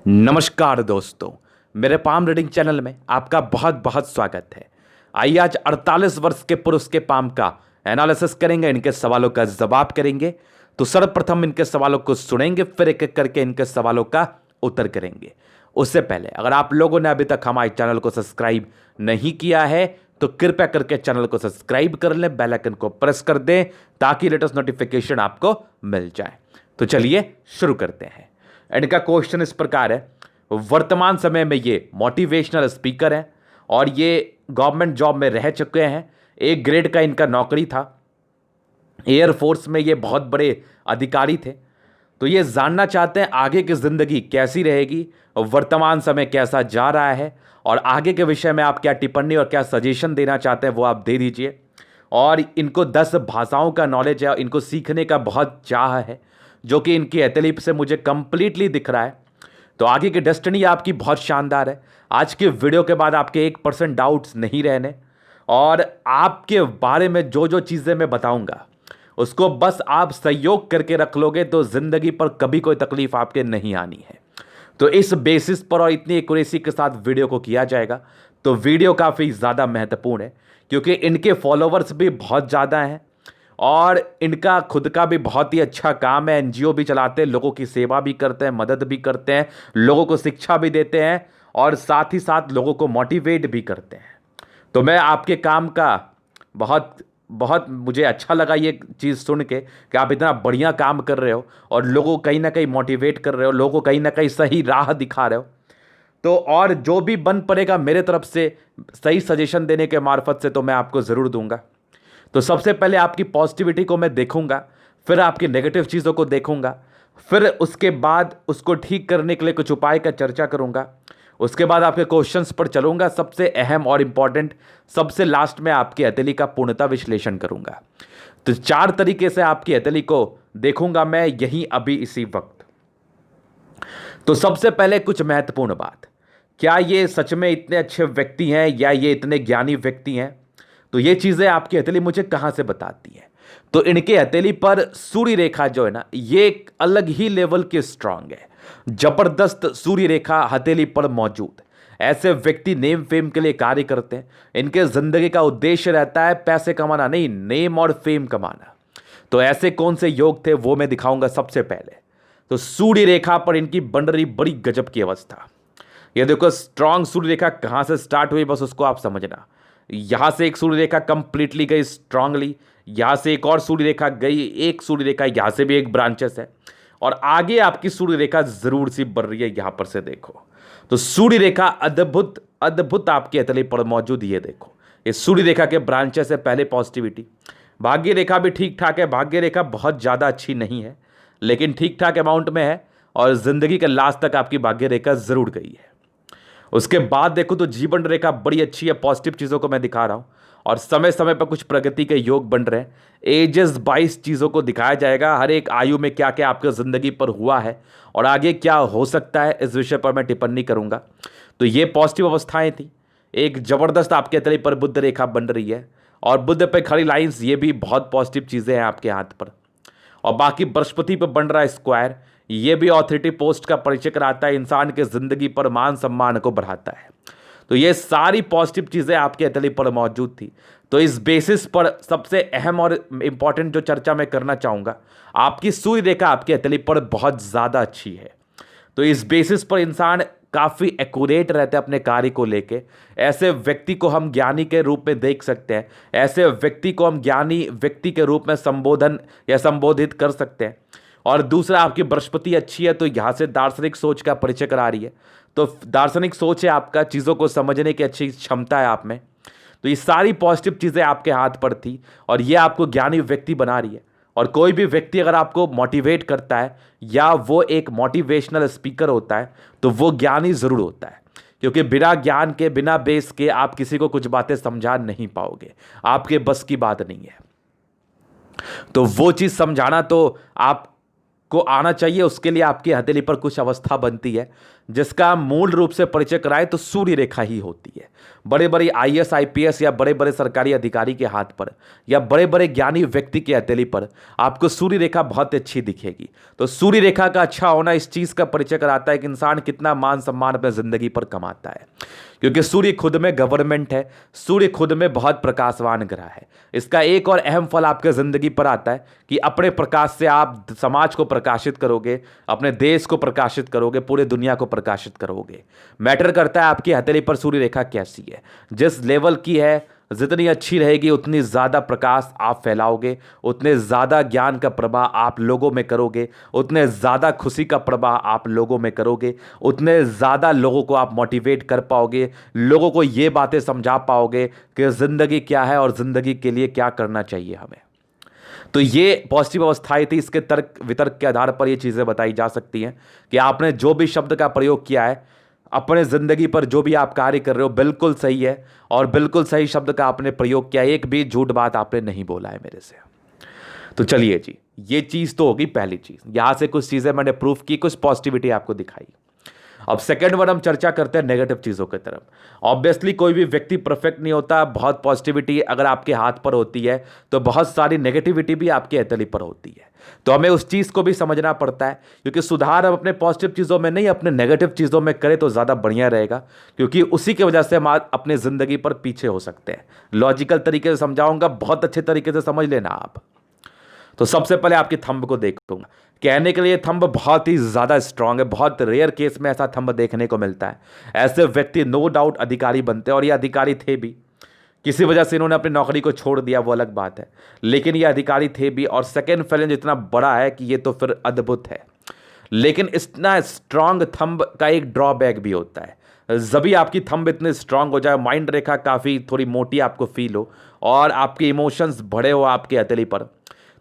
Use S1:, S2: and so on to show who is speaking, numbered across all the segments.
S1: नमस्कार दोस्तों, मेरे पाम रीडिंग चैनल में आपका बहुत बहुत स्वागत है। आइए आज 48 वर्ष के पुरुष के पाम का एनालिसिस करेंगे, इनके सवालों का जवाब करेंगे। तो सर्वप्रथम इनके सवालों को सुनेंगे, फिर एक एक करके इनके सवालों का उत्तर करेंगे। उससे पहले अगर आप लोगों ने अभी तक हमारे चैनल को सब्सक्राइब नहीं किया है तो कृपया करके चैनल को सब्सक्राइब कर लें, बेल आइकन को प्रेस कर दें ताकि लेटेस्ट नोटिफिकेशन आपको मिल जाए। तो चलिए शुरू करते हैं। इनका क्वेश्चन इस प्रकार है, वर्तमान समय में ये मोटिवेशनल स्पीकर हैं और ये गवर्नमेंट जॉब में रह चुके हैं। एक ग्रेड का इनका नौकरी था, एयरफोर्स में ये बहुत बड़े अधिकारी थे। तो ये जानना चाहते हैं आगे की ज़िंदगी कैसी रहेगी, वर्तमान समय कैसा जा रहा है और आगे के विषय में आप क्या टिप्पणी और क्या सजेशन देना चाहते हैं वो आप दे दीजिए। और इनको 10 भाषाओं का नॉलेज है और इनको सीखने का बहुत चाह है, जो कि इनकी एथलीट से मुझे कंप्लीटली दिख रहा है। तो आगे की डेस्टिनी आपकी बहुत शानदार है। आज के वीडियो के बाद आपके 1% डाउट्स नहीं रहने और आपके बारे में जो जो चीज़ें मैं बताऊंगा उसको बस आप सहयोग करके रख लोगे तो ज़िंदगी पर कभी कोई तकलीफ आपके नहीं आनी है। तो इस बेसिस पर और इतनी एक्यूरेसी के साथ वीडियो को किया जाएगा। तो वीडियो काफ़ी ज़्यादा महत्वपूर्ण है क्योंकि इनके फॉलोवर्स भी बहुत ज़्यादा हैं और इनका खुद का भी बहुत ही अच्छा काम है। एनजीओ भी चलाते हैं, लोगों की सेवा भी करते हैं, मदद भी करते हैं, लोगों को शिक्षा भी देते हैं और साथ ही साथ लोगों को मोटिवेट भी करते हैं। तो मैं आपके काम का बहुत बहुत मुझे अच्छा लगा ये चीज़ सुन के कि आप इतना बढ़िया काम कर रहे हो और लोगों को कहीं ना कहीं मोटिवेट कर रहे हो, लोगों को कहीं ना कहीं सही राह दिखा रहे हो। तो और जो भी बन पड़ेगा मेरे तरफ से सही सजेशन देने के मार्फत से तो मैं आपको ज़रूर दूंगा। तो सबसे पहले आपकी पॉजिटिविटी को मैं देखूंगा, फिर आपकी नेगेटिव चीज़ों को देखूंगा, फिर उसके बाद उसको ठीक करने के लिए कुछ उपाय का चर्चा करूंगा। उसके बाद आपके क्वेश्चंस पर चलूंगा, सबसे अहम और इंपॉर्टेंट सबसे लास्ट में आपकी हथेली का पूर्णता विश्लेषण करूंगा। तो 4 तरीके से आपकी हथेली को देखूंगा मैं यहीं अभी इसी वक्त। तो सबसे पहले कुछ महत्वपूर्ण बात, क्या ये सच में इतने अच्छे व्यक्ति हैं या ये इतने ज्ञानी व्यक्ति हैं? तो ये चीज़ें आपकी हथेली मुझे कहाँ से बताती है? तो इनके हथेली पर सूर्य रेखा जो है ना, ये एक अलग ही लेवल की स्ट्रांग है, जबरदस्त सूर्य रेखा हथेली पर मौजूद। ऐसे व्यक्ति नेम फेम के लिए कार्य करते हैं। इनके जिंदगी का उद्देश्य रहता है पैसे कमाना नहीं, नेम और फेम कमाना। तो ऐसे कौन से योग थे वो मैं दिखाऊंगा सबसे पहले। तो सूर्य रेखा पर इनकी बन रही बड़ी गजब की अवस्था। ये देखो स्ट्रांग सूर्य रेखा कहाँ से स्टार्ट हुई, बस उसको आप समझना। यहाँ से एक सूर्य रेखा कंप्लीटली गई स्ट्रांगली, यहाँ से एक और सूर्य रेखा गई, एक सूर्य रेखा यहाँ से भी एक ब्रांचेस है और आगे आपकी सूर्य रेखा जरूर सी बढ़ रही है। यहाँ पर से देखो तो सूर्य रेखा अद्भुत अद्भुत आपके हथेली पर मौजूद। ये देखो इस सूर्य रेखा के ब्रांचेस है पहले पॉजिटिविटी। भाग्य रेखा भी ठीक ठाक है, भाग्य रेखा बहुत ज़्यादा अच्छी नहीं है लेकिन ठीक ठाक अमाउंट में है और ज़िंदगी के लास्ट तक आपकी भाग्य रेखा ज़रूर गई है। उसके बाद देखो तो जीवन रेखा बड़ी अच्छी है, पॉजिटिव चीज़ों को मैं दिखा रहा हूँ और समय समय पर कुछ प्रगति के योग बन रहे हैं। एजेस 22 चीज़ों को दिखाया जाएगा, हर एक आयु में क्या क्या आपके ज़िंदगी पर हुआ है और आगे क्या हो सकता है इस विषय पर मैं टिप्पणी करूँगा। तो ये पॉजिटिव अवस्थाएँ थी। एक ज़बरदस्त आपके तले पर बुद्ध रेखा बन रही है और बुद्ध पे खड़ी लाइन्स, ये भी बहुत पॉजिटिव चीज़ें हैं आपके हाथ पर। और बाकी बृहस्पति पर बन रहा है स्क्वायर, ये भी ऑथोरिटी पोस्ट का परिचय कराता है, इंसान के ज़िंदगी पर मान सम्मान को बढ़ाता है। तो ये सारी पॉजिटिव चीज़ें आपके हथेली पर मौजूद थी। तो इस बेसिस पर सबसे अहम और इम्पॉर्टेंट जो चर्चा मैं करना चाहूँगा, आपकी सूर्य रेखा आपके हथेली पर बहुत ज़्यादा अच्छी है। तो इस बेसिस पर इंसान काफ़ी एक्यूरेट रहते हैं अपने कार्य को लेके। ऐसे व्यक्ति को हम ज्ञानी के रूप में देख सकते हैं, ऐसे व्यक्ति को हम ज्ञानी व्यक्ति के रूप में संबोधन या संबोधित कर सकते हैं। और दूसरा आपकी बृहस्पति अच्छी है तो यहाँ से दार्शनिक सोच का परिचय करा रही है। तो दार्शनिक सोच है आपका, चीज़ों को समझने की अच्छी क्षमता है आप में। तो ये सारी पॉजिटिव चीज़ें आपके हाथ पर थी और ये आपको ज्ञानी व्यक्ति बना रही है। और कोई भी व्यक्ति अगर आपको मोटिवेट करता है या वो एक मोटिवेशनल स्पीकर होता है तो वो ज्ञानी ज़रूर होता है, क्योंकि बिना ज्ञान के बिना बेस के आप किसी को कुछ बातें समझा नहीं पाओगे, आपके बस की बात नहीं है। तो वो चीज़ समझाना तो आप को आना चाहिए, उसके लिए आपकी हथेली पर कुछ अवस्था बनती है जिसका मूल रूप से परिचय कराए तो सूर्य रेखा ही होती है। बड़े बड़े आईएएस आईपीएस या बड़े बड़े सरकारी अधिकारी के हाथ पर या बड़े बड़े ज्ञानी व्यक्ति के हथेली पर आपको सूर्य रेखा बहुत अच्छी दिखेगी। तो सूर्य रेखा का अच्छा होना इस चीज का परिचय कराता है कि इंसान कितना मान सम्मान अपने जिंदगी पर कमाता है, क्योंकि सूर्य खुद में गवर्नमेंट है, सूर्य खुद में बहुत प्रकाशवान ग्रह है। इसका एक और अहम फल आपके जिंदगी पर आता है कि अपने प्रकाश से आप समाज को प्रकाशित करोगे, अपने देश को प्रकाशित करोगे, पूरे दुनिया को प्रकाशित करोगे। मैटर करता है आपकी हथेली पर सूर्य रेखा कैसी है, जिस लेवल की है, जितनी अच्छी रहेगी उतनी ज़्यादा प्रकाश आप फैलाओगे, उतने ज़्यादा ज्ञान का प्रवाह आप लोगों में करोगे, उतने ज़्यादा खुशी का प्रवाह आप लोगों में करोगे, उतने ज़्यादा लोगों को आप मोटिवेट कर पाओगे, लोगों को ये बातें समझा पाओगे कि ज़िंदगी क्या है और ज़िंदगी के लिए क्या करना चाहिए हमें। तो ये पॉजिटिव अवस्थाएं थी। इसके तर्क वितर्क के आधार पर ये चीज़ें बताई जा सकती हैं कि आपने जो भी शब्द का प्रयोग किया है अपने ज़िंदगी पर, जो भी आप कार्य कर रहे हो, बिल्कुल सही है और बिल्कुल सही शब्द का आपने प्रयोग किया, एक भी झूठ बात आपने नहीं बोला है मेरे से। तो चलिए जी, ये चीज़ तो होगी पहली चीज़, यहाँ से कुछ चीज़ें मैंने प्रूफ की, कुछ पॉजिटिविटी आपको दिखाई। अब सेकेंड वन हम चर्चा करते हैं नेगेटिव चीज़ों की तरफ। ऑब्वियसली कोई भी व्यक्ति परफेक्ट नहीं होता, बहुत पॉजिटिविटी अगर आपके हाथ पर होती है तो बहुत सारी नेगेटिविटी भी आपकी हथेली पर होती है। तो हमें उस चीज़ को भी समझना पड़ता है, क्योंकि सुधार हम अपने पॉजिटिव चीज़ों में नहीं, अपने नेगेटिव चीज़ों में करें तो ज़्यादा बढ़िया रहेगा, क्योंकि उसी की वजह से हम अपने ज़िंदगी पर पीछे हो सकते हैं। लॉजिकल तरीके से समझाऊंगा, बहुत अच्छे तरीके से समझ लेना आप। तो सबसे पहले आपकी थंब को देखूंगा। कहने के लिए थंब बहुत ही ज़्यादा स्ट्रांग है, बहुत रेयर केस में ऐसा थंब देखने को मिलता है। ऐसे व्यक्ति नो डाउट अधिकारी बनते हैं, और ये अधिकारी थे भी, किसी वजह से इन्होंने अपनी नौकरी को छोड़ दिया वो अलग बात है, लेकिन ये अधिकारी थे भी। और सेकेंड फैलेंज इतना बड़ा है कि ये तो फिर अद्भुत है। लेकिन इतना स्ट्रांग थंब का एक ड्रॉबैक भी होता है। जब भी आपकी थंब इतनी स्ट्रांग हो जाए, माइंड रेखा काफ़ी थोड़ी मोटी आपको फील हो और आपके इमोशंस बढ़े हो आपकी हथेली पर,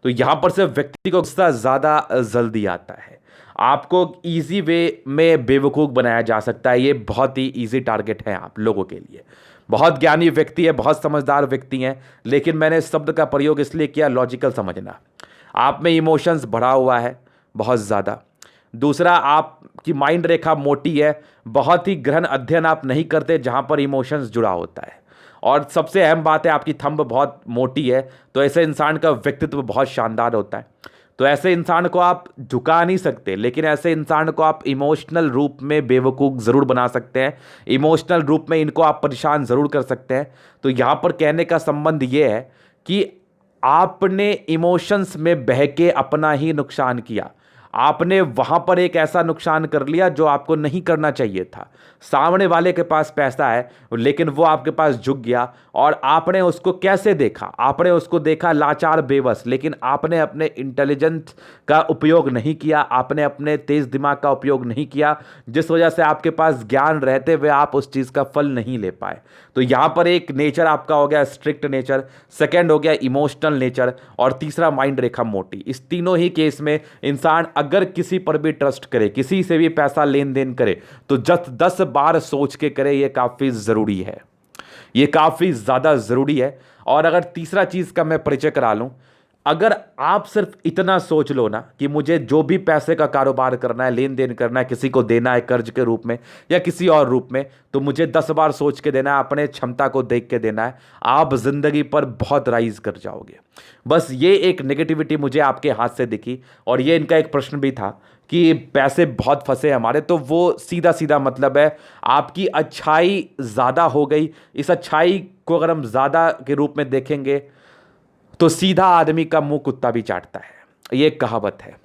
S1: तो यहां पर से व्यक्ति को गुस्सा ज़्यादा जल्दी आता है। आपको इजी वे में बेवकूफ़ बनाया जा सकता है। ये बहुत ही इजी टारगेट है आप लोगों के लिए। बहुत ज्ञानी व्यक्ति है, बहुत समझदार व्यक्ति हैं, लेकिन मैंने इस शब्द का प्रयोग इसलिए किया, लॉजिकल समझना। आप में इमोशंस बढ़ा हुआ है बहुत ज़्यादा। दूसरा, आपकी माइंड रेखा मोटी है, बहुत ही गहन अध्ययन आप नहीं करते जहां पर इमोशंस जुड़ा होता है। और सबसे अहम बात है, आपकी थंब बहुत मोटी है, तो ऐसे इंसान का व्यक्तित्व बहुत शानदार होता है। तो ऐसे इंसान को आप झुका नहीं सकते, लेकिन ऐसे इंसान को आप इमोशनल रूप में बेवकूफ़ ज़रूर बना सकते हैं, इमोशनल रूप में इनको आप परेशान ज़रूर कर सकते हैं। तो यहाँ पर कहने का संबंध ये है कि आपने इमोशंस में बह के अपना ही नुकसान किया। आपने वहाँ पर एक ऐसा नुकसान कर लिया जो आपको नहीं करना चाहिए था। सामने वाले के पास पैसा है, लेकिन वो आपके पास झुक गया, और आपने उसको कैसे देखा? आपने उसको देखा लाचार बेबस, लेकिन आपने अपने इंटेलिजेंस का उपयोग नहीं किया, आपने अपने तेज दिमाग का उपयोग नहीं किया, जिस वजह से आपके पास ज्ञान रहते हुए आप उस चीज़ का फल नहीं ले पाए। तो यहाँ पर एक नेचर आपका हो गया स्ट्रिक्ट नेचर, सेकेंड हो गया इमोशनल नेचर, और तीसरा माइंड रेखा मोटी। इस तीनों ही केस में इंसान अगर किसी पर भी ट्रस्ट करे, किसी से भी पैसा लेन देन करे, तो 10 बार सोच के करे। ये काफ़ी ज़रूरी है, ये काफ़ी ज़्यादा ज़रूरी है। और अगर तीसरा चीज़ का मैं परिचय करा लूँ, अगर आप सिर्फ इतना सोच लो ना कि मुझे जो भी पैसे का कारोबार करना है, लेन देन करना है, किसी को देना है कर्ज के रूप में या किसी और रूप में, तो मुझे 10 बार सोच के देना है, अपने क्षमता को देख के देना है, आप ज़िंदगी पर बहुत राइज कर जाओगे। बस ये एक नेगेटिविटी मुझे आपके हाथ से दिखी, और ये इनका एक प्रश्न भी था कि पैसे बहुत फंसे हमारे। तो वो सीधा सीधा मतलब है, आपकी अच्छाई ज़्यादा हो गई। इस अच्छाई को अगर हम ज़्यादा के रूप में देखेंगे तो सीधा आदमी का मुंह कुत्ता भी चाटता है, ये एक कहावत है।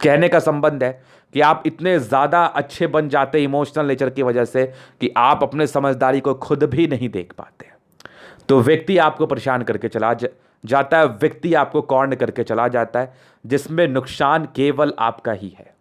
S1: कहने का संबंध है कि आप इतने ज़्यादा अच्छे बन जाते इमोशनल नेचर की वजह से कि आप अपने समझदारी को खुद भी नहीं देख पाते। तो व्यक्ति आपको परेशान करके चला जाता है, व्यक्ति आपको कॉर्न करके चला जाता है, जिसमें नुकसान केवल आपका ही है।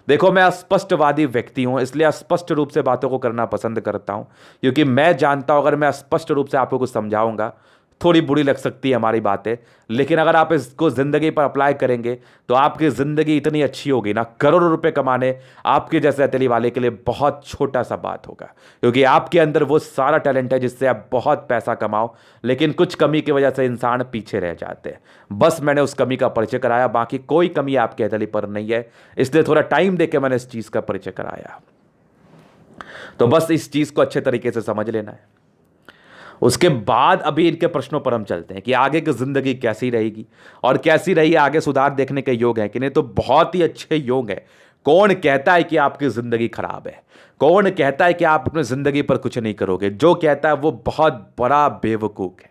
S1: देखो, मैं अस्पष्टवादी व्यक्ति हूं, इसलिए स्पष्ट रूप से बातों को करना पसंद करता हूं, क्योंकि मैं जानता हूं अगर मैं स्पष्ट रूप से आपको कुछ समझाऊंगा थोड़ी बुरी लग सकती है हमारी बातें, लेकिन अगर आप इसको ज़िंदगी पर अप्लाई करेंगे तो आपकी ज़िंदगी इतनी अच्छी होगी ना, करोड़ों रुपए कमाने आपके जैसे हथेली वाले के लिए बहुत छोटा सा बात होगा, क्योंकि आपके अंदर वो सारा टैलेंट है जिससे आप बहुत पैसा कमाओ, लेकिन कुछ कमी की वजह से इंसान पीछे रह जाते हैं। बस मैंने उस कमी का परिचय कराया, बाकी कोई कमी आपके हथेली पर नहीं है, इसलिए थोड़ा टाइम देकर मैंने इस चीज़ का परिचय कराया। तो बस इस चीज़ को अच्छे तरीके से समझ लेना है। उसके बाद अभी इनके प्रश्नों पर हम चलते हैं कि आगे की जिंदगी कैसी रहेगी और कैसी रही, आगे सुधार देखने के योग है कि नहीं। तो बहुत ही अच्छे योग है। कौन कहता है कि आपकी जिंदगी खराब है? कौन कहता है कि आप अपनी जिंदगी पर कुछ नहीं करोगे? जो कहता है वो बहुत बड़ा बेवकूफ है।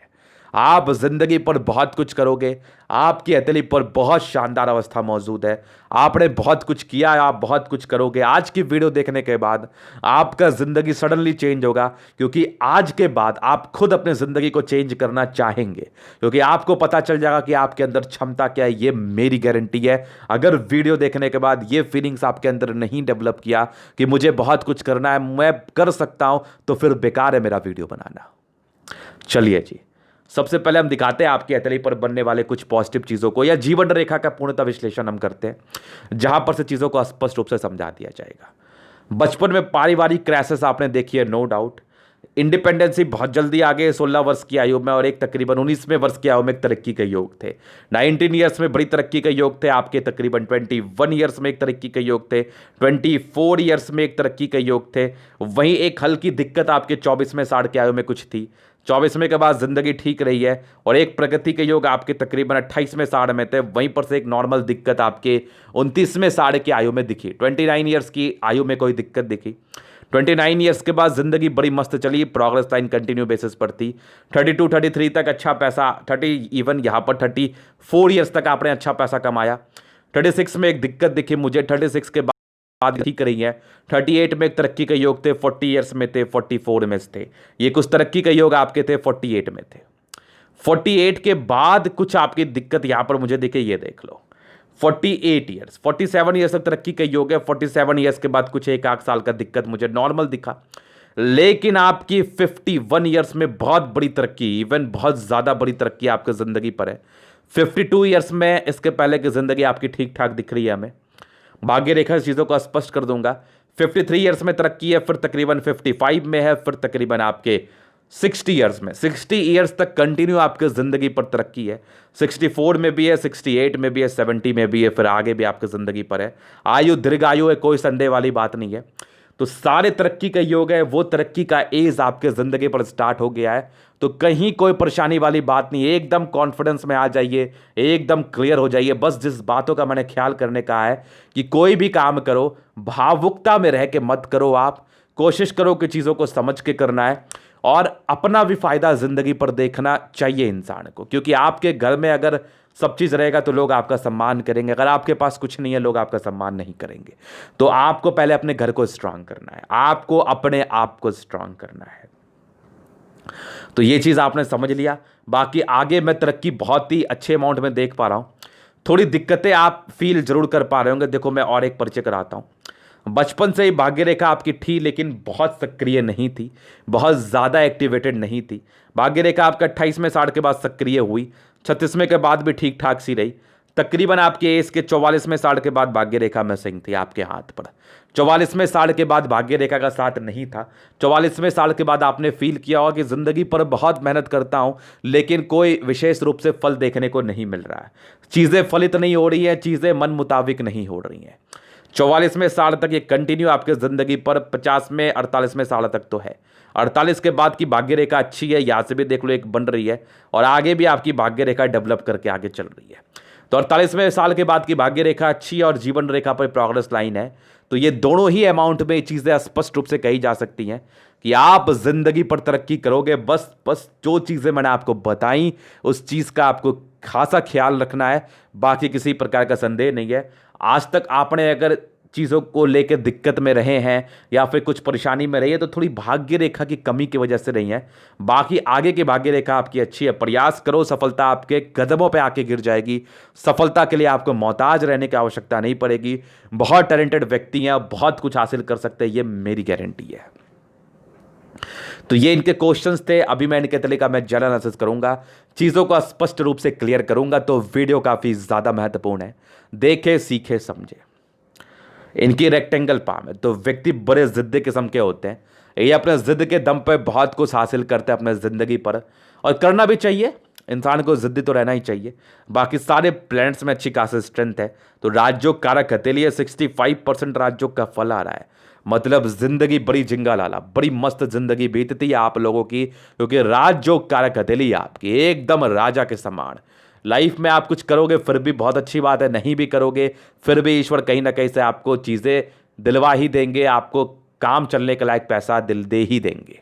S1: आप जिंदगी पर बहुत कुछ करोगे, आपकी हथेली पर बहुत शानदार अवस्था मौजूद है, आपने बहुत कुछ किया है, आप बहुत कुछ करोगे। आज की वीडियो देखने के बाद आपका जिंदगी सडनली चेंज होगा, क्योंकि आज के बाद आप खुद अपनी जिंदगी को चेंज करना चाहेंगे, क्योंकि आपको पता चल जाएगा कि आपके अंदर क्षमता क्या है। ये मेरी गारंटी है। अगर वीडियो देखने के बाद ये फीलिंग्स आपके अंदर नहीं डेवलप किया कि मुझे बहुत कुछ करना है, मैं कर सकता हूं, तो फिर बेकार है मेरा वीडियो बनाना। चलिए जी, सबसे पहले हम दिखाते हैं आपकी हथेली पर बनने वाले कुछ पॉजिटिव चीज़ों को, या जीवन रेखा का पूर्णतः विश्लेषण हम करते हैं, जहां पर से चीज़ों को स्पष्ट रूप से समझा दिया जाएगा। बचपन में पारिवारिक क्रैशेस आपने देखी है, नो डाउट। इंडिपेंडेंसी बहुत जल्दी आ गए 16 वर्ष की आयु में, और एक तकरीबन 19वें वर्ष की आयु में एक तरक्की के योग थे। 19 ईयर्स में बड़ी तरक्की के योग थे आपके, तकरीबन 21 ईयर्स में एक तरक्की के योग थे, 24 ईयर्स में एक तरक्की के योग थे। वहीं एक हल्की दिक्कत आपके 24वें साल की आयु में कुछ थी। 24वें के बाद जिंदगी ठीक रही है, और एक प्रगति के योग आपके तकरीबन 28वें साल में थे। वहीं पर से एक नॉर्मल दिक्कत आपके 29वें साल की आयु में दिखी। 29 ईयर्स की आयु में कोई दिक्कत दिखी। 29 ईयर्स के बाद जिंदगी बड़ी मस्त चली, प्रोग्रेस लाइन कंटिन्यू बेसिस पर थी। 32 33 तक अच्छा पैसा, 30 इवन यहाँ पर 34 ईयर्स तक आपने अच्छा पैसा कमाया। 36 में एक दिक्कत दिखी मुझे, 36 के बाद ठीक रही है। 38 में एक तरक्की के योग थे, 40 ईयर्स में थे, 44 में थे। ये कुछ तरक्की के योग आपके थे, 48 में थे। 48 के बाद कुछ आपकी दिक्कत यहां पर मुझे दिखे, ये देख लो। 48 ईयर्स, 47 ईयर्स तक तरक्की का योग है। 47 ईयर्स के बाद कुछ एक आध साल का दिक्कत मुझे नॉर्मल दिखा, लेकिन आपकी 51 ईयर्स में बहुत बड़ी तरक्की, इवन बहुत ज्यादा बड़ी तरक्की आपकी जिंदगी पर है। 52 ईयर्स में, इसके पहले की जिंदगी आपकी ठीक ठाक दिख रही है हमें। भाग्य रेखा चीज़ों को स्पष्ट कर दूंगा। 53 ईयर्स में तरक्की है, फिर तकरीबन 55 में है, फिर तकरीबन आपके 60 ईयर्स में, 60 ईयर्स तक कंटिन्यू आपके ज़िंदगी पर तरक्की है। 64 में भी है, 68 में भी है, 70 में भी है, फिर आगे भी आपकी ज़िंदगी पर है। आयु दीर्घ आयु है, कोई संदेह वाली बात नहीं है। तो सारे तरक्की का योग है, वो तरक्की का एज आपके ज़िंदगी पर स्टार्ट हो गया है। तो कहीं कोई परेशानी वाली बात नहीं है, एकदम कॉन्फिडेंस में आ जाइए, एकदम क्लियर हो जाइए। बस जिस बातों का मैंने ख्याल करने का है कि कोई भी काम करो भावुकता में रह के मत करो, आप कोशिश करो कि चीज़ों को समझ के करना है, और अपना भी फायदा जिंदगी पर देखना चाहिए इंसान को, क्योंकि आपके घर में अगर सब चीज़ रहेगा तो लोग आपका सम्मान करेंगे, अगर आपके पास कुछ नहीं है लोग आपका सम्मान नहीं करेंगे। तो आपको पहले अपने घर को स्ट्रांग करना है, आपको अपने आप को स्ट्रांग करना है। तो ये चीज़ आपने समझ लिया। बाकी आगे मैं तरक्की बहुत ही अच्छे अमाउंट में देख पा रहा हूँ। थोड़ी दिक्कतें आप फील जरूर कर पा रहे होंगे। देखो, मैं और एक परिचय कराता हूँ। बचपन से ही भाग्य रेखा आपकी थी, लेकिन बहुत सक्रिय नहीं थी, बहुत ज़्यादा एक्टिवेटेड नहीं थी। भाग्य रेखा आपका 28वें साल के बाद सक्रिय हुई, 36वें के बाद भी ठीक ठाक सी रही। तकरीबन आपके एज के 44वें साल के बाद भाग्य रेखा में सिंह थी आपके हाथ पर। 44वें साल के बाद भाग्य रेखा का साथ नहीं था। 44वें साल के बाद आपने फील किया होगा कि ज़िंदगी पर बहुत मेहनत करता हूँ, लेकिन कोई विशेष रूप से फल देखने को नहीं मिल रहा है, चीज़ें फलित नहीं हो रही हैं, चीज़ें मन मुताबिक नहीं हो रही हैं। 44वें साल तक ये कंटिन्यू आपके ज़िंदगी पर, 50वें 48वें साल तक तो है। 48 के बाद की भाग्य रेखा अच्छी है, यहाँ से भी देख लो एक बन रही है, और आगे भी आपकी भाग्य रेखा डेवलप करके आगे चल रही है। तो 48वें साल के बाद की भाग्य रेखा अच्छी है और जीवन रेखा पर प्रोग्रेस लाइन है। तो ये दोनों ही अमाउंट में चीज़ें स्पष्ट रूप से कही जा सकती हैं कि आप जिंदगी पर तरक्की करोगे। बस जो चीज़ें मैंने आपको बताई उस चीज़ का आपको खासा ख्याल रखना है, बाकी किसी प्रकार का संदेह नहीं है। आज तक आपने अगर चीज़ों को लेकर दिक्कत में रहे हैं या फिर कुछ परेशानी में रही है तो थोड़ी भाग्य रेखा की कमी की वजह से रही है। बाकी आगे की भाग्य रेखा आपकी अच्छी है। प्रयास करो, सफलता आपके कदमों पे आके गिर जाएगी। सफलता के लिए आपको मोहताज रहने की आवश्यकता नहीं पड़ेगी। बहुत टैलेंटेड व्यक्ति हैं, बहुत कुछ हासिल कर सकते हैं, ये मेरी गारंटी है। तो ये इनके क्वेश्चंस थे। अभी मैं इनके तरीका मैं जनरल एनालिसिस करूंगा, चीज़ों को स्पष्ट रूप से क्लियर करूंगा, तो वीडियो काफ़ी ज़्यादा महत्वपूर्ण है। देखे सीखे समझे। इनकी रेक्टेंगल पाम है, तो व्यक्ति बड़े जिद्दी किस्म के होते हैं। ये अपने जिद के दम पर बहुत कुछ हासिल करते हैं अपने ज़िंदगी पर, और करना भी चाहिए। इंसान को जिद्दी तो रहना ही चाहिए। बाकी सारे प्लैनेट्स में अच्छी खासी स्ट्रेंथ है। तो राजयोग कारक हथेली है, 65% राजयोग का फल आ रहा है। मतलब जिंदगी बड़ी जिंगा लाला, बड़ी मस्त जिंदगी बीतती है आप लोगों की, क्योंकि राजयोग कारक हथेली आपकी एकदम राजा के समान। लाइफ में आप कुछ करोगे फिर भी बहुत अच्छी बात है, नहीं भी करोगे फिर भी ईश्वर कहीं ना कहीं से आपको चीज़ें दिलवा ही देंगे, आपको काम चलने के लायक पैसा दिल दे ही देंगे।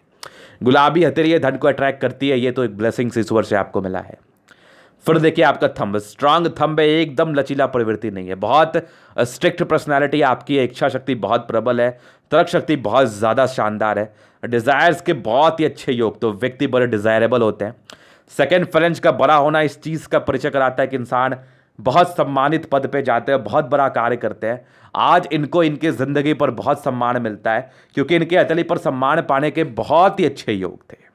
S1: गुलाबी हथेली है, धन को अट्रैक्ट करती है, ये तो एक ब्लेसिंग ईश्वर से आपको मिला है। फिर देखिए आपका थंब, स्ट्रांग थंब है, एकदम लचीला प्रवृत्ति नहीं है, बहुत स्ट्रिक्ट पर्सनालिटी आपकी है, इच्छा शक्ति बहुत प्रबल है, तर्क शक्ति बहुत ज़्यादा शानदार है, डिज़ायर्स के बहुत ही अच्छे योग, तो व्यक्ति बड़े डिज़ायरेबल होते हैं। सेकेंड फ्रेंच का बड़ा होना इस चीज़ का परिचय कराता है कि इंसान बहुत सम्मानित पद पे जाते हैं, बहुत बड़ा कार्य करते हैं। आज इनको इनकी ज़िंदगी पर बहुत सम्मान मिलता है, क्योंकि इनके हथेली पर सम्मान पाने के बहुत ही अच्छे योग थे।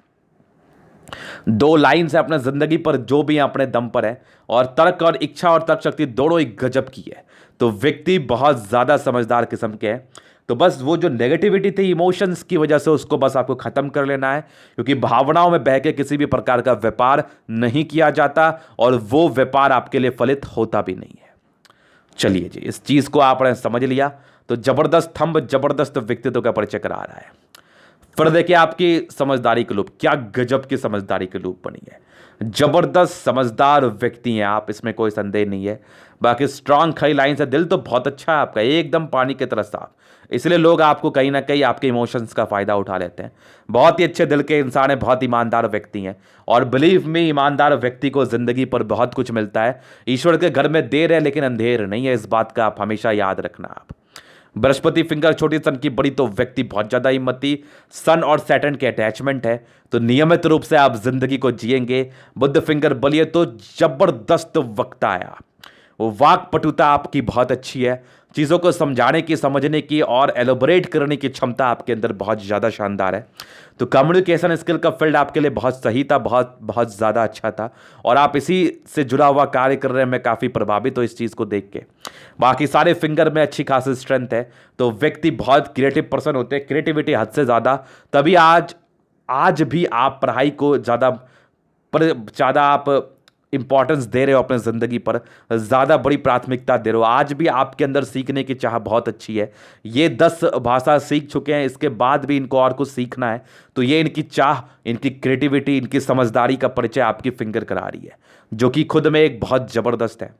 S1: 2 लाइन से अपने जिंदगी पर जो भी अपने दम पर है, और तर्क और इच्छा और तर्क शक्ति दोनों एक गजब की है। तो व्यक्ति बहुत ज़्यादा समझदार किस्म के हैं। तो बस वो जो नेगेटिविटी थी इमोशंस की वजह से, उसको बस आपको ख़त्म कर लेना है, क्योंकि भावनाओं में बह के किसी भी प्रकार का व्यापार नहीं किया जाता, और वो व्यापार आपके लिए फलित होता भी नहीं है। चलिए जी, इस चीज़ को आपने समझ लिया, तो ज़बरदस्त थंब जबरदस्त व्यक्तित्व का परिचय करा रहा है। फिर देखिए आपकी समझदारी की लूप, क्या गजब की समझदारी की लूप बनी है। जबरदस्त समझदार व्यक्ति हैं आप, इसमें कोई संदेह नहीं है। बाकी स्ट्रांग खड़ी लाइन से, दिल तो बहुत अच्छा है आपका, एकदम पानी की तरह साफ, इसलिए लोग आपको कहीं ना कहीं आपके इमोशंस का फ़ायदा उठा लेते हैं। बहुत ही अच्छे दिल के इंसान है, बहुत ईमानदार व्यक्ति हैं, और बिलीव में ईमानदार व्यक्ति को ज़िंदगी पर बहुत कुछ मिलता है। ईश्वर के घर में देर है लेकिन अंधेर नहीं है, इस बात का आप हमेशा याद रखना। आप बृहस्पति फिंगर छोटी सन की बड़ी, तो व्यक्ति बहुत ज़्यादा हिम्मती, सन और सैटर्न के अटैचमेंट है, तो नियमित रूप से आप जिंदगी को जिएंगे। बुद्ध फिंगर बलिए, तो जबरदस्त वक्ता है आप, वो वाक पटुता आपकी बहुत अच्छी है, चीज़ों को समझाने की, समझने की और एलोबरेट करने की क्षमता आपके अंदर बहुत ज़्यादा शानदार है। तो कम्युनिकेशन स्किल का फील्ड आपके लिए बहुत सही था, बहुत बहुत ज़्यादा अच्छा था, और आप इसी से जुड़ा हुआ कार्य कर रहे हैं। मैं काफ़ी प्रभावित हूँ इस चीज़ को देख के। बाकी सारे फिंगर में अच्छी खासी स्ट्रेंथ है, तो व्यक्ति बहुत क्रिएटिव पर्सन होते हैं, क्रिएटिविटी हद से ज़्यादा। तभी आज भी आप पढ़ाई को ज़्यादा आप इंपॉर्टेंस दे रहे हो, अपने ज़िंदगी पर ज़्यादा बड़ी प्राथमिकता दे रहे हो। आज भी आपके अंदर सीखने की चाह बहुत अच्छी है। ये 10 भाषा सीख चुके हैं, इसके बाद भी इनको और कुछ सीखना है, तो ये इनकी चाह, इनकी क्रिएटिविटी, इनकी समझदारी का परिचय आपकी फिंगर करा रही है, जो कि खुद में एक बहुत ज़बरदस्त है।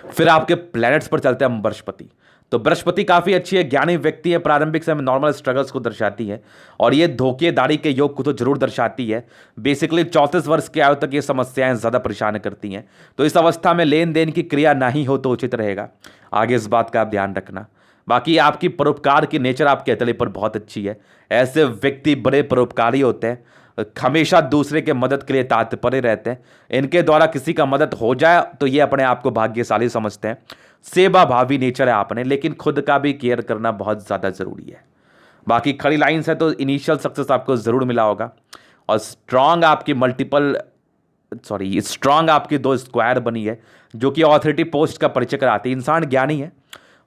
S1: फिर आपके प्लैनेट्स पर चलते हैं हम। बृहस्पति, तो बृहस्पति काफ़ी अच्छी है, ज्ञानी व्यक्ति है, प्रारंभिक समय नॉर्मल स्ट्रगल्स को दर्शाती है, और ये धोखेदारी के योग को तो जरूर दर्शाती है। बेसिकली 34 वर्ष की आयु तक ये समस्याएं ज़्यादा परेशान करती हैं, तो इस अवस्था में लेन देन की क्रिया ना ही हो तो उचित रहेगा। आगे इस बात का आप ध्यान रखना। बाकी आपकी परोपकार की नेचर आपके हथेली पर बहुत अच्छी है, ऐसे व्यक्ति बड़े परोपकारी होते हैं, हमेशा दूसरे के मदद के लिए तत्पर रहते हैं। इनके द्वारा किसी का मदद हो जाए तो ये अपने आप को भाग्यशाली समझते हैं। सेवा भावी नेचर है आपने, लेकिन खुद का भी केयर करना बहुत ज़्यादा ज़रूरी है। बाकी खड़ी लाइन्स है, तो इनिशियल सक्सेस आपको ज़रूर मिला होगा, और स्ट्रांग आपकी 2 स्क्वायर बनी है, जो कि ऑथोरिटी पोस्ट का परिचय कराती है। इंसान ज्ञानी है,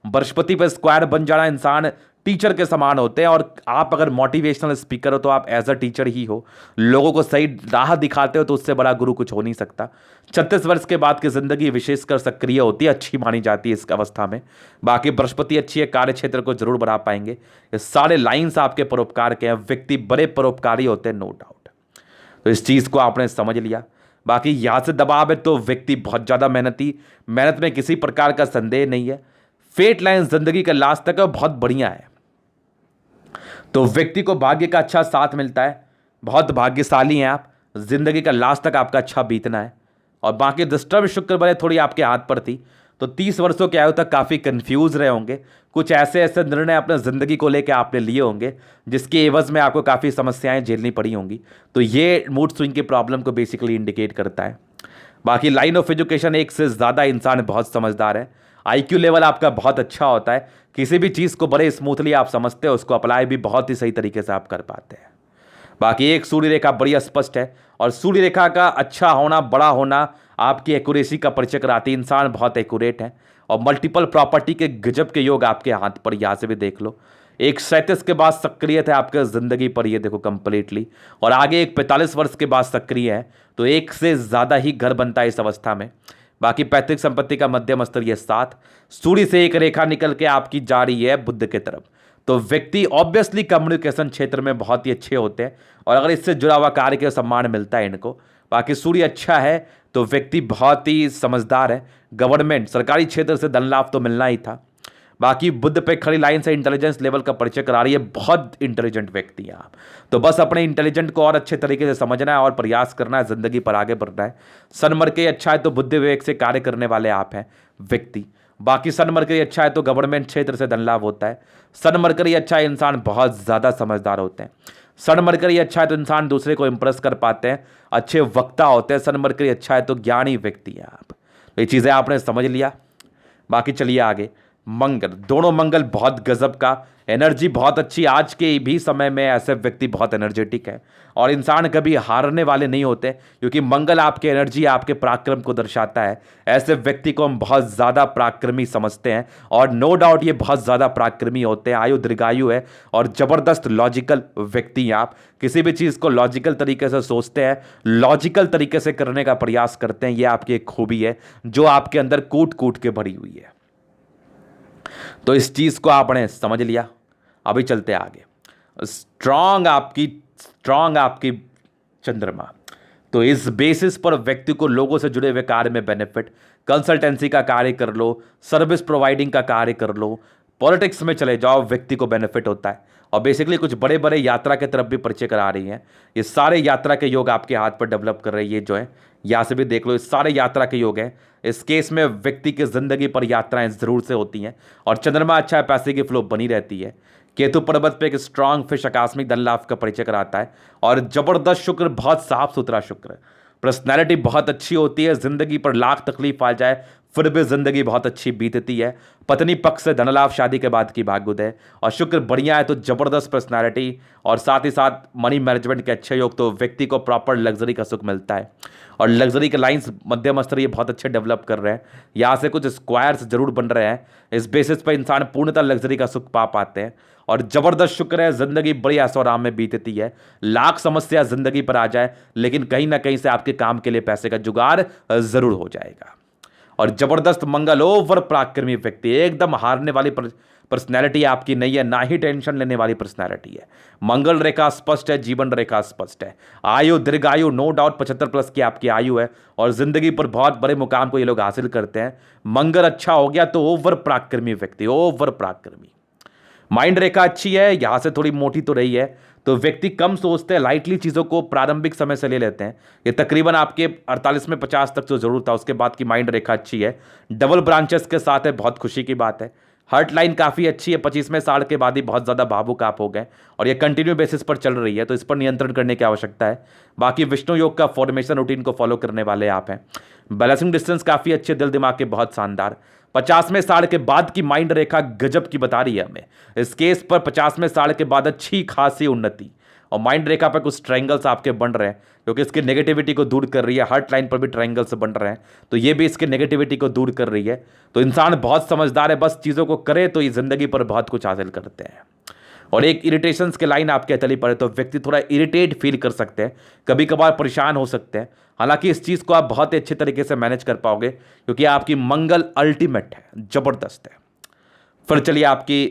S1: बृहस्पति पर स्क्वायर बन जाना, इंसान टीचर के समान होते हैं, और आप अगर मोटिवेशनल स्पीकर हो तो आप एज अ टीचर ही हो, लोगों को सही राह दिखाते हो, तो उससे बड़ा गुरु कुछ हो नहीं सकता। 36 वर्ष के बाद की जिंदगी विशेषकर सक्रिय होती है, अच्छी मानी जाती है इस अवस्था में। बाकी बृहस्पति अच्छी है, कार्य क्षेत्र को जरूर बढ़ा पाएंगे। ये सारे लाइन्स आपके परोपकार के हैं, व्यक्ति बड़े परोपकारी होते हैं, नो डाउट। तो इस चीज़ को आपने समझ लिया। बाकी यहाँ से दबाव है, तो व्यक्ति बहुत ज़्यादा मेहनत में किसी प्रकार का संदेह नहीं है। फेट लाइन जिंदगी का लास्ट तक है, बहुत बढ़िया है, तो व्यक्ति को भाग्य का अच्छा साथ मिलता है, बहुत भाग्यशाली हैं आप, जिंदगी का लास्ट तक आपका अच्छा बीतना है। और बाकी डिस्टर्ब शुक्र बने थोड़ी आपके हाथ पर थी, तो 30 वर्षों के आयु तक काफ़ी कंफ्यूज रहे होंगे, कुछ ऐसे निर्णय अपने ज़िंदगी को लेकर आपने लिए होंगे जिसके एवज में आपको काफ़ी समस्याएं झेलनी पड़ी होंगी, तो ये मूड स्विंग की प्रॉब्लम को बेसिकली इंडिकेट करता है। बाकी लाइन ऑफ एजुकेशन, एक से ज़्यादा इंसान बहुत समझदार है, आईक्यू लेवल आपका बहुत अच्छा होता है, किसी भी चीज़ को बड़े स्मूथली आप समझते हो, उसको अप्लाई भी बहुत ही सही तरीके से आप कर पाते हैं। बाकी एक सूर्य रेखा बड़ी स्पष्ट है, और सूर्य रेखा का अच्छा होना, बड़ा होना आपकी एक्यूरेसी का परिचय कराती है। इंसान बहुत एक्यूरेट है, और मल्टीपल प्रॉपर्टी के गजब के योग आपके हाथ पर, यहाँ से भी देख लो। एक 37 के बाद सक्रिय है आपके जिंदगी पर, ये देखो कंप्लीटली, और आगे एक 45 वर्ष के बाद सक्रिय है, तो एक से ज़्यादा ही घर बनता है इस अवस्था में। बाकी पैतृक संपत्ति का मध्यम स्तर ये 7, सूर्य से एक रेखा निकल के आपकी जा रही है बुध की तरफ, तो व्यक्ति ऑब्वियसली कम्युनिकेशन क्षेत्र में बहुत ही अच्छे होते हैं, और अगर इससे जुड़ा हुआ कार्य के सम्मान मिलता है इनको। बाकी सूर्य अच्छा है तो व्यक्ति बहुत ही समझदार है, गवर्नमेंट सरकारी क्षेत्र से धन लाभ तो मिलना ही था। बाकी बुद्ध पे खड़ी लाइन से इंटेलिजेंस लेवल का परिचय करा रही है, बहुत इंटेलिजेंट व्यक्ति हैं आप, तो बस अपने इंटेलिजेंट को और अच्छे तरीके से समझना है और प्रयास करना है, जिंदगी पर आगे बढ़ना है। सन मरकरी अच्छा है तो बुद्ध विवेक से कार्य करने वाले आप हैं व्यक्ति। बाकी सन मरकरी अच्छा है तो गवर्नमेंट क्षेत्र से धन लाभ होता है। सन मरकरी अच्छा है, इंसान बहुत ज़्यादा समझदार होते हैं। सन मरकरी अच्छा है तो इंसान दूसरे को इंप्रेस कर पाते हैं, अच्छे वक्ता होते हैं। सन मरकरी अच्छा है तो ज्ञानी व्यक्ति हैं आप। तो ये चीज़ें आपने समझ लिया। बाकी चलिए आगे। मंगल, दोनों मंगल बहुत गजब का, एनर्जी बहुत अच्छी। आज के भी समय में ऐसे व्यक्ति बहुत एनर्जेटिक है, और इंसान कभी हारने वाले नहीं होते, क्योंकि मंगल आपके एनर्जी, आपके पराक्रम को दर्शाता है। ऐसे व्यक्ति को हम बहुत ज़्यादा पराक्रमी समझते हैं, और नो डाउट ये बहुत ज़्यादा पराक्रमी होते हैं। आयु दीर्घायु है, और ज़बरदस्त लॉजिकल व्यक्ति हैं आप। किसी भी चीज़ को लॉजिकल तरीके से सोचते हैं, लॉजिकल तरीके से करने का प्रयास करते हैं। ये आपकी एक खूबी है जो आपके अंदर कूट कूट के भरी हुई है। तो इस चीज को आपने समझ लिया। अभी चलते आगे। स्ट्रांग आपकी चंद्रमा, तो इस बेसिस पर व्यक्ति को लोगों से जुड़े हुए कार्य में बेनिफिट, कंसल्टेंसी का कार्य कर लो, सर्विस प्रोवाइडिंग का कार्य कर लो, पॉलिटिक्स में चले जाओ, व्यक्ति को बेनिफिट होता है। और बेसिकली कुछ बड़े बड़े यात्रा के तरफ भी परिचय करा रही हैं। ये सारे यात्रा के योग आपके हाथ पर डेवलप कर रहे हैं, ये जो है यहाँ से भी देख लो, ये सारे यात्रा के योग हैं। इस केस में व्यक्ति की जिंदगी पर यात्राएं जरूर से होती हैं, और चंद्रमा अच्छा है, पैसे की फ्लो बनी रहती है। केतु पर्वत पे एक स्ट्रांग फिश आकस्मिक धन लाभ का परिचय कराता है, और जबरदस्त शुक्र, बहुत साफ सुथरा शुक्र। पर्सनैलिटी बहुत अच्छी होती है, जिंदगी पर लाख तकलीफ आ जाए फिर भी जिंदगी बहुत अच्छी बीतती है। पत्नी पक्ष से धन लाभ, शादी के बाद की भाग्योदय, और शुक्र बढ़िया है तो जबरदस्त पर्सनैलिटी, और साथ ही साथ मनी मैनेजमेंट के अच्छे योग, तो व्यक्ति को प्रॉपर लग्जरी का सुख मिलता है। और लग्जरी के लाइंस मध्यम स्तरीय बहुत अच्छे डेवलप कर रहे हैं, यहाँ से कुछ स्क्वायर्स जरूर बन रहे हैं। इस बेसिस पर इंसान पूर्णतः लग्जरी का सुख पा पाते हैं, और जबरदस्त शुक्र है, जिंदगी बड़ी ऐशो आराम में बीतती है। लाख समस्या जिंदगी पर आ जाए, लेकिन कहीं ना कहीं से आपके काम के लिए पैसे का जुगाड़ जरूर हो जाएगा। और जबरदस्त मंगल, ओवर पराक्रमी व्यक्ति, एकदम हारने वाली पर्सनैलिटी आपकी नहीं है, ना ही टेंशन लेने वाली पर्सनैलिटी है। मंगल रेखा स्पष्ट है, जीवन रेखा स्पष्ट है। आयु दीर्घायु, नो डाउट 75 प्लस की आपकी आयु है, और जिंदगी पर बहुत बड़े मुकाम को ये लोग हासिल करते हैं। मंगल अच्छा हो गया तो ओवर पराक्रमी व्यक्ति, ओवर पराक्रमी। माइंड रेखा अच्छी है, यहां से थोड़ी मोटी तो रही है, तो व्यक्ति कम सोचते हैं, लाइटली चीज़ों को प्रारंभिक समय से ले लेते हैं। ये तकरीबन आपके 48 में 50 तक जो जरूर था, उसके बाद की माइंड रेखा अच्छी है, डबल ब्रांचेस के साथ है, बहुत खुशी की बात है। हार्ट लाइन काफ़ी अच्छी है, 25वें साल के बाद ही बहुत ज़्यादा भावुक आप हो गए, और ये कंटिन्यू बेसिस पर चल रही है, तो इस पर नियंत्रण करने की आवश्यकता है। बाकी विष्णु योग का फॉर्मेशन रूटीन को फॉलो करने वाले आप हैं। बैलेंसिंग डिस्टेंस काफ़ी अच्छे, दिल दिमाग के बहुत शानदार। 50वें साल के बाद की माइंड रेखा गजब की बता रही है हमें। इस केस पर 50वें साल के बाद अच्छी खासी उन्नति, और माइंड रेखा पर कुछ ट्रायंगल्स आपके बन रहे हैं, क्योंकि इसकी नेगेटिविटी को दूर कर रही है। हार्ट लाइन पर भी ट्रायंगल्स बन रहे हैं, तो ये भी इसके नेगेटिविटी को दूर कर रही है। तो इंसान बहुत समझदार है, बस चीज़ों को करे तो ये जिंदगी पर बहुत कुछ हासिल करते हैं। और एक इरिटेशंस के लाइन आपके तली पड़े तो व्यक्ति थोड़ा इरिटेट फील कर सकते हैं, कभी कभार परेशान हो सकते हैं। हालांकि इस चीज़ को आप बहुत ही अच्छे तरीके से मैनेज कर पाओगे, क्योंकि आपकी मंगल अल्टीमेट है, जबरदस्त है। फिर चलिए आपकी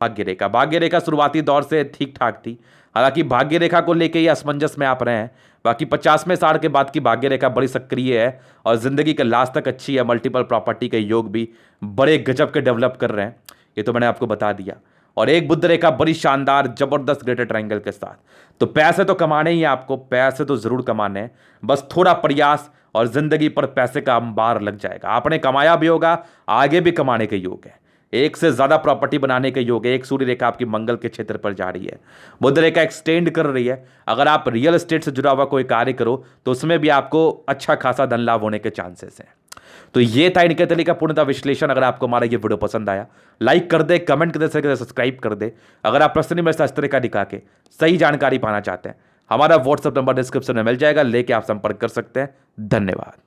S1: भाग्य रेखा। भाग्य रेखा शुरुआती दौर से ठीक ठाक थी, हालांकि भाग्य रेखा को लेकर ही असमंजस में आप रहे हैं। बाकी 50वें साल के बाद की भाग्य रेखा बड़ी सक्रिय है, और जिंदगी के लास्ट तक अच्छी है। मल्टीपल प्रॉपर्टी के योग भी बड़े गजब के डेवलप कर रहे हैं, ये तो मैंने आपको बता दिया। और एक बुध रेखा बड़ी शानदार, जबरदस्त ग्रेटर ट्रायंगल के साथ। तो पैसे तो कमाने ही हैं आपको, पैसे तो जरूर कमाने हैं, बस थोड़ा प्रयास और जिंदगी पर पैसे का अंबार लग जाएगा। आपने कमाया भी होगा, आगे भी कमाने के योग है। एक से ज्यादा प्रॉपर्टी बनाने के योग है। एक सूर्य रेखा आपकी मंगल के क्षेत्र पर जा रही है, बुध रेखा एक्सटेंड कर रही है। अगर आप रियल एस्टेट से जुड़ा हुआ कोई कार्य करो तो उसमें भी आपको अच्छा खासा धन लाभ होने के चांसेस हैं। तो ये था इनके तली का पूर्णतः विश्लेषण। अगर आपको हमारा ये वीडियो पसंद आया, लाइक कर दे, कमेंट कर दे, सब्सक्राइब कर दे। अगर आप पर्सनली मेरे साथ इस तरह का दिखा के सही जानकारी पाना चाहते हैं, हमारा व्हाट्सएप नंबर डिस्क्रिप्शन में मिल जाएगा, लेके आप संपर्क कर सकते हैं। धन्यवाद।